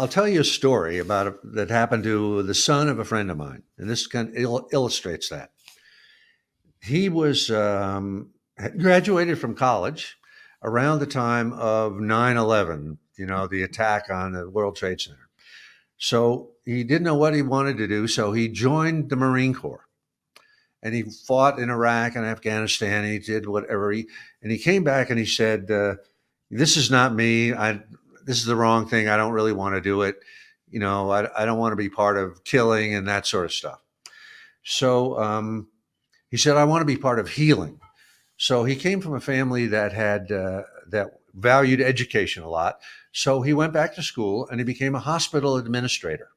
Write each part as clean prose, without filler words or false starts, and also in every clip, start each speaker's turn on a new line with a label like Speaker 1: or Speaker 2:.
Speaker 1: I'll tell you a story that happened to the son of a friend of mine, and this kind of illustrates that. He was had graduated from college around the time of 9/11, the attack on the World Trade Center. So he didn't know what he wanted to do, so he joined the Marine Corps. And he fought in Iraq and Afghanistan. He did whatever and he came back and he said, "This is not me. This is the wrong thing. I don't really want to do it. I don't want to be part of killing and that sort of stuff." So he said, "I want to be part of healing." So he came from a family that had that valued education a lot. So he went back to school and he became a hospital administrator.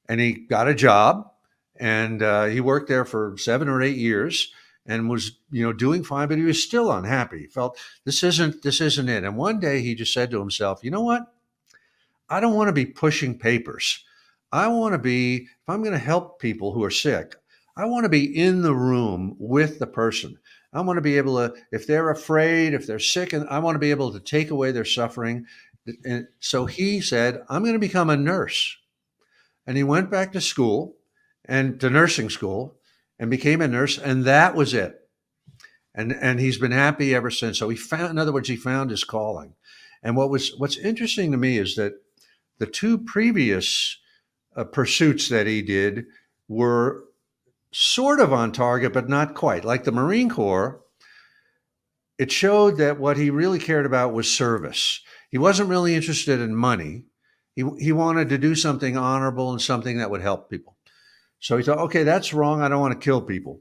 Speaker 1: And he got a job, and he worked there for 7 or 8 years and was doing fine, but he was still unhappy. He felt this isn't it. And one day he just said to himself, "You know what? I don't want to be pushing papers. I want to be, if I'm going to help people who are sick, I want to be in the room with the person. I want to be able to, if they're afraid, if they're sick, and I want to be able to take away their suffering." And so he said, "I'm going to become a nurse." And he went back to school and to nursing school and became a nurse. And that was it. And he's been happy ever since. So in other words, he found his calling. And what's interesting to me is that the two previous pursuits that he did were sort of on target, but not quite. Like the Marine Corps, it showed that what he really cared about was service. He wasn't really interested in money. He wanted to do something honorable and something that would help people. So he thought, okay, that's wrong. I don't want to kill people.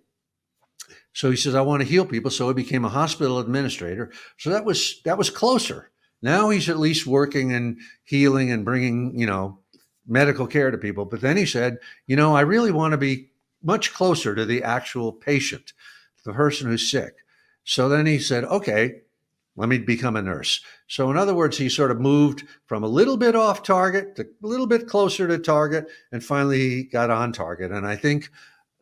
Speaker 1: So he says, I want to heal people. So he became a hospital administrator. So that was closer. Now he's at least working and healing and bringing, medical care to people. But then he said, I really want to be much closer to the actual patient, the person who's sick. So then he said, okay, let me become a nurse. So in other words, he sort of moved from a little bit off target to a little bit closer to target, and finally he got on target. And I think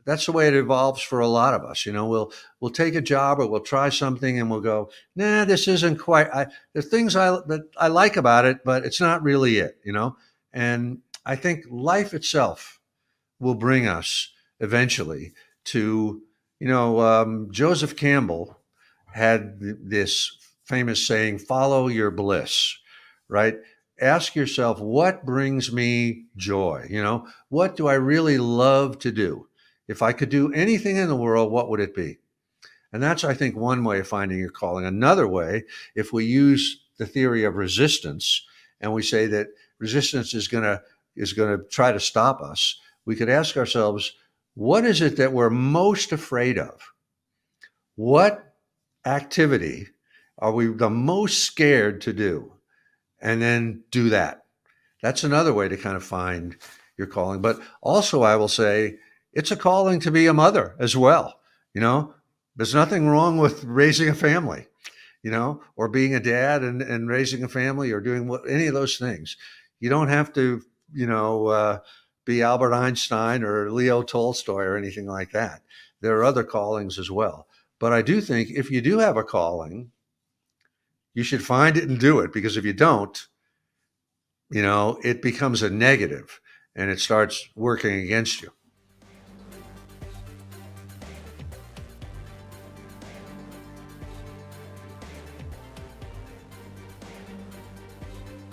Speaker 1: that's the way it evolves for a lot of us. We'll take a job or we'll try something and we'll go, nah, this isn't quite. There's things that I like about it, but it's not really it. And I think life itself will bring us eventually to, Joseph Campbell had this famous saying, "Follow your bliss," right? Ask yourself, what brings me joy? What do I really love to do? If I could do anything in the world, what would it be? And that's, I think, one way of finding your calling. Another way, if we use the theory of resistance and we say that resistance is going to try to stop us, we could ask ourselves, what is it that we're most afraid of? What activity are we the most scared to do? And then do that. That's another way to kind of find your calling. But also, I will say, it's a calling to be a mother as well. There's nothing wrong with raising a family, or being a dad and raising a family or doing any of those things. You don't have to, be Albert Einstein or Leo Tolstoy or anything like that. There are other callings as well. But I do think if you do have a calling, you should find it and do it, because if you don't, it becomes a negative and it starts working against you.